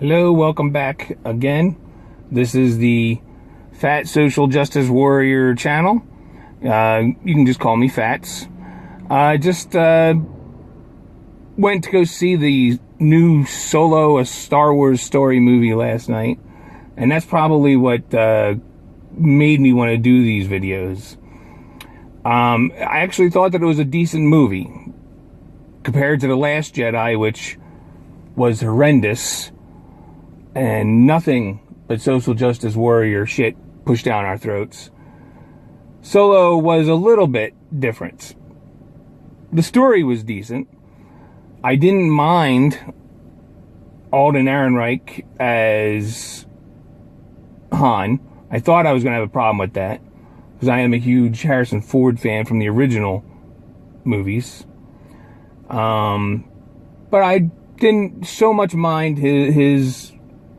Hello, welcome back again. This is the Fat SJW Warrior channel. You can just call me Fats. I just went to go see the new Solo, a Star Wars story movie last night. And that's probably what made me want to do these videos. I actually thought that it was a decent movie compared to The Last Jedi, which was horrendous. And nothing but social justice warrior shit pushed down our throats. Solo was a little bit different. The story was decent. I didn't mind Alden Ehrenreich as Han. I thought I was going to have a problem with that, because I am a huge Harrison Ford fan from the original movies. But I didn't so much mind his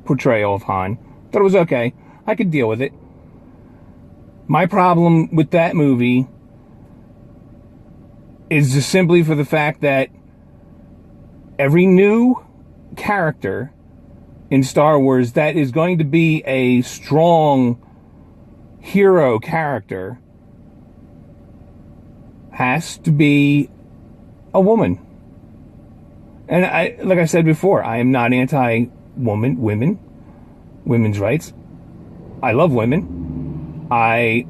portrayal of Han. Thought it was okay. I could deal with it. My problem with that movie is just simply for the fact that every new character in Star Wars that is going to be a strong hero character has to be a woman. And like I said before, I am not women's rights. I love women. I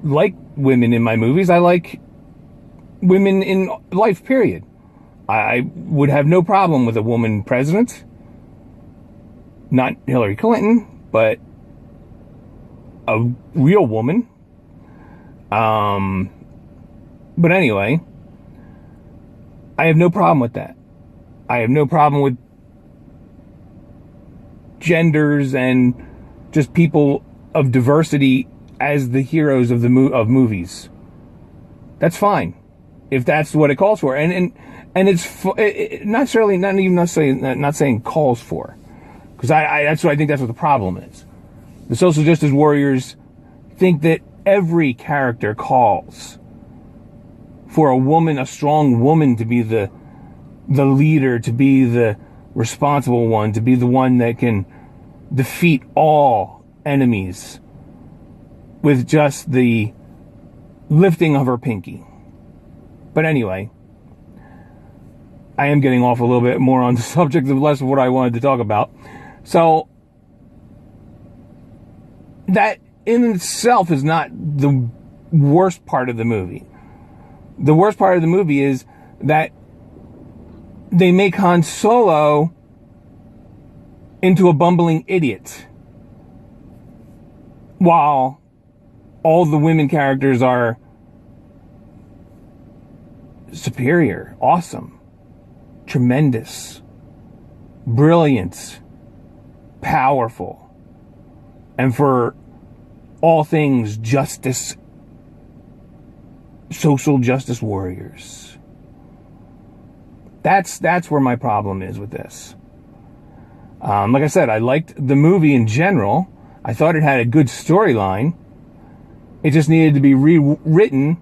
like women in my movies. I like women in life, period. I would have no problem with a woman president. Not Hillary Clinton, but a real woman. But anyway, I have no problem with that. I have no problem with genders and just people of diversity as the heroes of movies. That's fine if that's what it calls for, and it's not saying calls for, because that's what I think that's what the problem is. The social justice warriors think that every character calls for a woman, a strong woman, to be the leader, to be the responsible one, to be the one that can defeat all enemies with just the lifting of her pinky. But anyway, I am getting off a little bit more on the subject of less of what I wanted to talk about. So that in itself is not the worst part of the movie. The worst part of the movie is that they make Han Solo into a bumbling idiot, while all the women characters are superior, awesome, tremendous, brilliant, powerful, and for all things justice, social justice warriors. That's where my problem is with this. Like I said, I liked the movie in general. I thought it had a good storyline. It just needed to be rewritten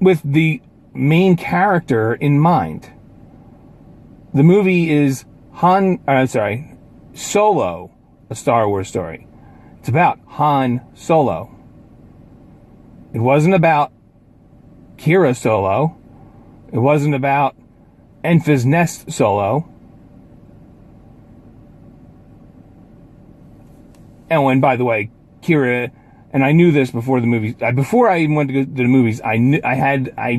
with the main character in mind. The movie is Solo, a Star Wars story. It's about Han Solo. It wasn't about Kira Solo. It wasn't about Enfys Nest Solo. Oh, and by the way, Kira, and I knew this before the movies. Before I even went to go to the movies, I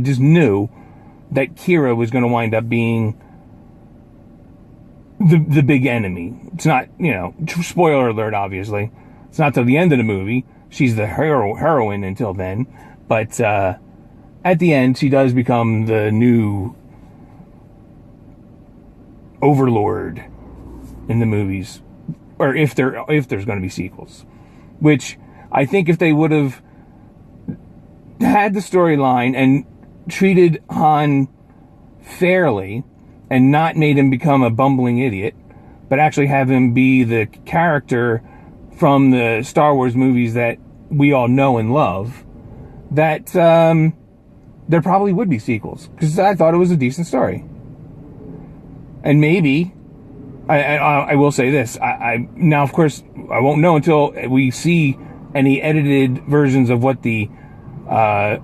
just knew that Kira was going to wind up being the big enemy. It's not, spoiler alert, obviously. It's not till the end of the movie. She's the heroine until then. But at the end, she does become the new overlord in the movies. Or if there's going to be sequels. Which, I think if they would have had the storyline and treated Han fairly, and not made him become a bumbling idiot, but actually have him be the character from the Star Wars movies that we all know and love, that there probably would be sequels. Because I thought it was a decent story. And maybe I will say this. Now, of course, I won't know until we see any edited versions of what the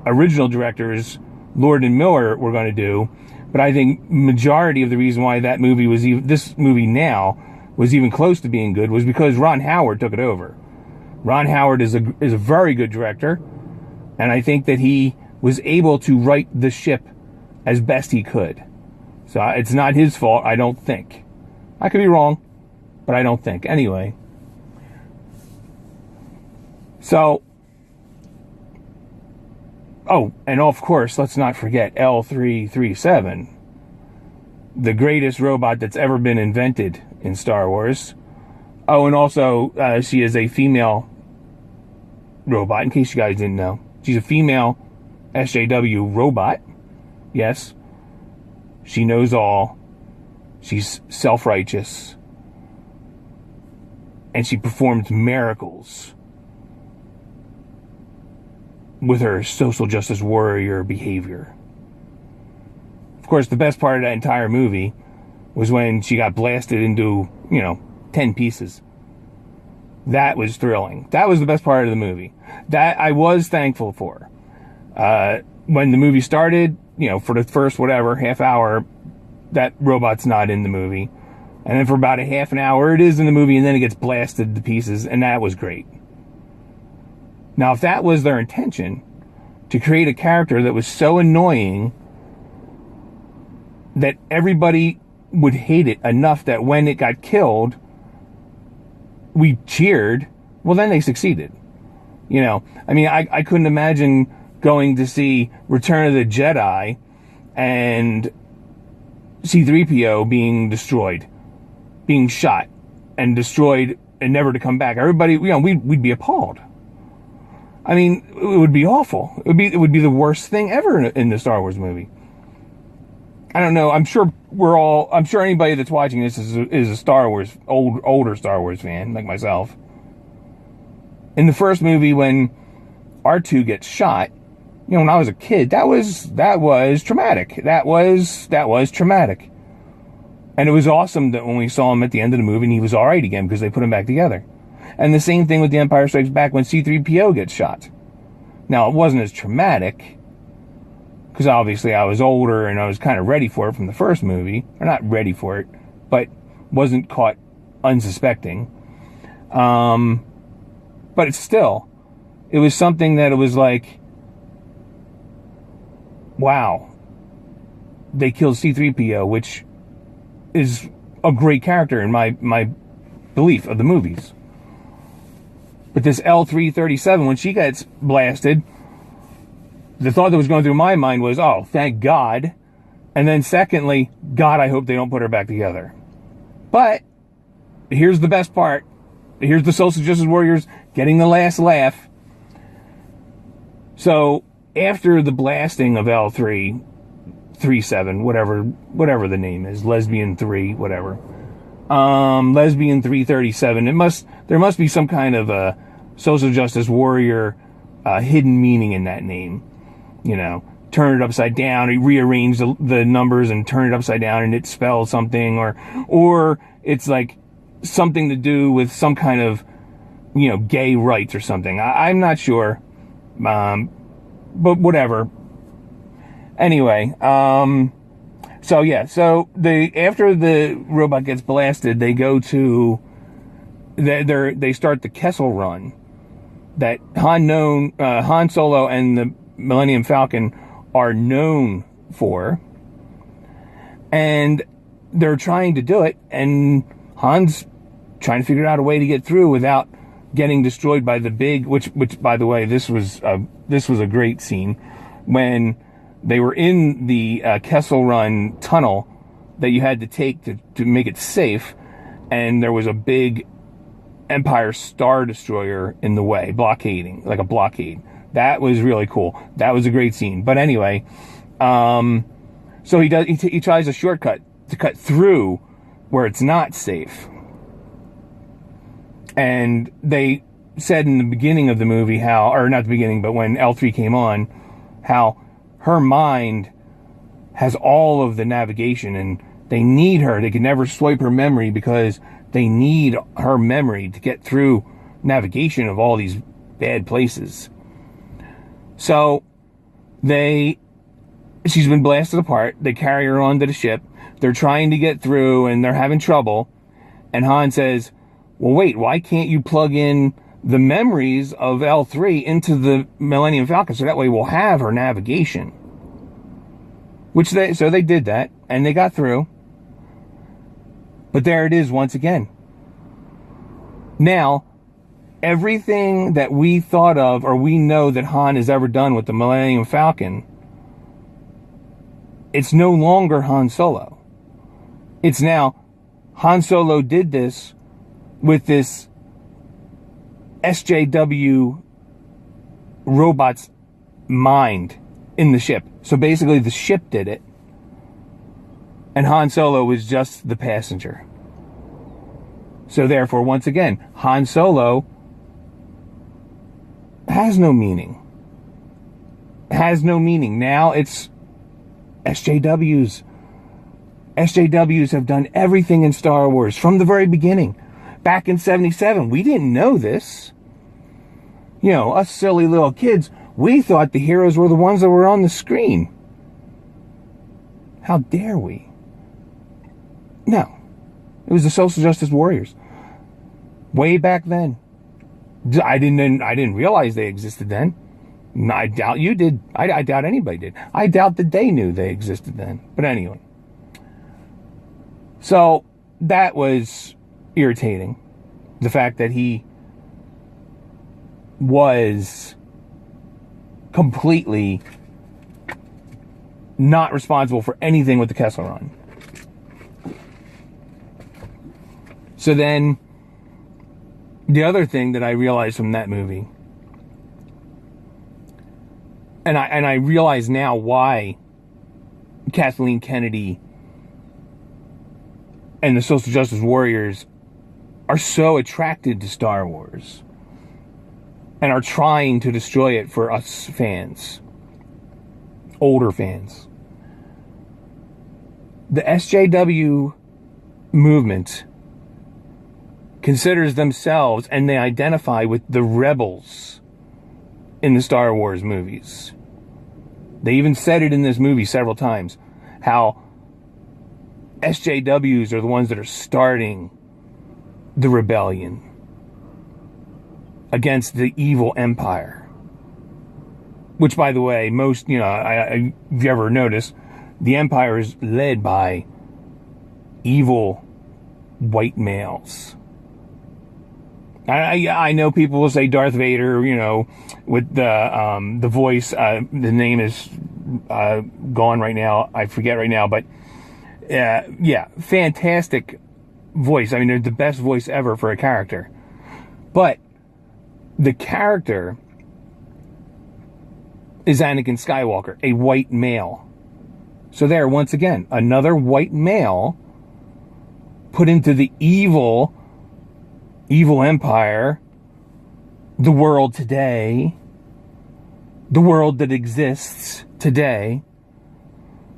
original directors, Lord and Miller, were going to do. But I think majority of the reason why that movie was this movie now was even close to being good was because Ron Howard took it over. Ron Howard is a very good director, and I think that he was able to right the ship as best he could. So it's not his fault, I don't think. I could be wrong, but I don't think. Anyway. So, oh, and of course, let's not forget L337, the greatest robot that's ever been invented in Star Wars. Oh, and also, she is a female robot, in case you guys didn't know. She's a female SJW robot. Yes. She knows all. She's self-righteous. And she performs miracles with her social justice warrior behavior. Of course, the best part of that entire movie was when she got blasted into, 10 pieces. That was thrilling. That was the best part of the movie. That I was thankful for. When the movie started, for the first, half hour, that robot's not in the movie. And then for about a half an hour, it is in the movie, and then it gets blasted to pieces, and that was great. Now, if that was their intention, to create a character that was so annoying that everybody would hate it enough that when it got killed, we cheered, well, then they succeeded. I couldn't imagine going to see Return of the Jedi and C-3PO being destroyed, being shot and destroyed and never to come back. Everybody, we'd be appalled. I mean, it would be awful. It would be the worst thing ever in the Star Wars movie. I don't know. I'm sure anybody that's watching this is a Star Wars, older Star Wars fan, like myself. In the first movie, when R2 gets shot, when I was a kid, that was traumatic. That was traumatic. And it was awesome that when we saw him at the end of the movie, and he was alright again because they put him back together. And the same thing with The Empire Strikes Back when C-3PO gets shot. Now, it wasn't as traumatic, because obviously I was older and I was kind of ready for it from the first movie. Or not ready for it, but wasn't caught unsuspecting. But it was something that it was like, wow, they killed C-3PO, which is a great character in my belief of the movies. But this L337, when she gets blasted, the thought that was going through my mind was, oh, thank God. And then secondly, God, I hope they don't put her back together. But here's the best part. Here's the Social Justice Warriors getting the last laugh. So after the blasting of L337, whatever the name is, Lesbian 3, whatever. Lesbian 337. There must be some kind of a Social Justice Warrior hidden meaning in that name. Turn it upside down, or rearrange the numbers and turn it upside down and it spells something, or it's like something to do with some kind of, gay rights or something. I'm not sure. But whatever. Anyway, so after the robot gets blasted, they go to, they start the Kessel Run that Han Solo and the Millennium Falcon are known for, and they're trying to do it, and Han's trying to figure out a way to get through without getting destroyed by the big, which by the way, this was a great scene when they were in the Kessel Run tunnel that you had to take to make it safe, and there was a big Empire Star Destroyer in the way, blockading, like a blockade. That was really cool. That was a great scene. But anyway, so he tries a shortcut to cut through where it's not safe. And they said in the beginning of the movie or not the beginning, but when L3 came on, how her mind has all of the navigation, and They need her. They can never swipe her memory because they need her memory to get through navigation of all these bad places. So she's been blasted apart. They carry her onto the ship. They're trying to get through and they're having trouble. And Han says, well, wait, why can't you plug in the memories of L3 into the Millennium Falcon so that way we'll have her navigation? So they did that and they got through. But there it is once again. Now, everything that we thought of or we know that Han has ever done with the Millennium Falcon, it's no longer Han Solo. It's now Han Solo did this with this SJW robot's mind in the ship. So basically the ship did it. And Han Solo was just the passenger. So therefore, once again, Han Solo has no meaning. Has no meaning. Now it's SJWs. SJWs have done everything in Star Wars from the very beginning. Back in 77, we didn't know this. You know, us silly little kids, we thought the heroes were the ones that were on the screen. How dare we? No. It was the Social Justice Warriors. Way back then. I didn't realize they existed then. I doubt you did. I doubt anybody did. I doubt that they knew they existed then. But anyway. So, that was irritating. The fact that he was completely not responsible for anything with the Kessel Run. So then, the other thing that I realized from that movie, and I realize now why Kathleen Kennedy and the Social Justice Warriors are so attracted to Star Wars and are trying to destroy it for us fans, older fans. The SJW movement considers themselves, and they identify with the rebels in the Star Wars movies. They even said it in this movie several times, how SJWs are the ones that are starting the rebellion against the evil empire. Which, by the way, most, if you ever notice, the empire is led by evil white males. I know people will say Darth Vader, with the voice, the name is gone right now. I forget right now, but yeah, fantastic voice. I mean, they're the best voice ever for a character. But the character is Anakin Skywalker, a white male. So there, once again, another white male put into the evil empire, the world today, the world that exists today,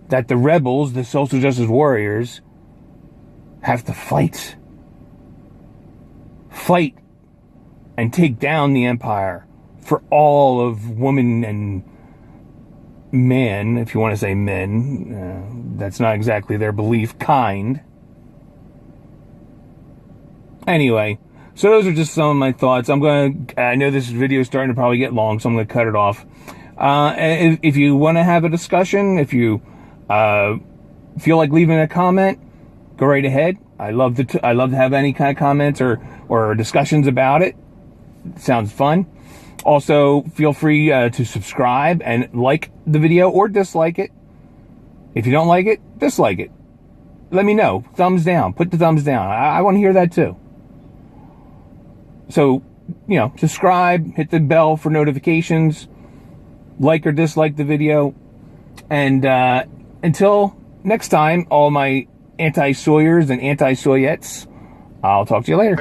that the rebels, the Social Justice Warriors, have to fight and take down the empire for all of women and men, if you want to say men, that's not exactly their belief, kind. Anyway, so those are just some of my thoughts. I know this video is starting to probably get long, so I'm going to cut it off. If you want to have a discussion, if you feel like leaving a comment, go right ahead. I love to have any kind of comments or discussions about it. It sounds fun. Also, feel free to subscribe and like the video or dislike it. If you don't like it, dislike it. Let me know. Thumbs down. Put the thumbs down. I want to hear that too. So, subscribe, hit the bell for notifications, like or dislike the video, and until next time, all my anti-Sawyers and anti-Soyettes, I'll talk to you later.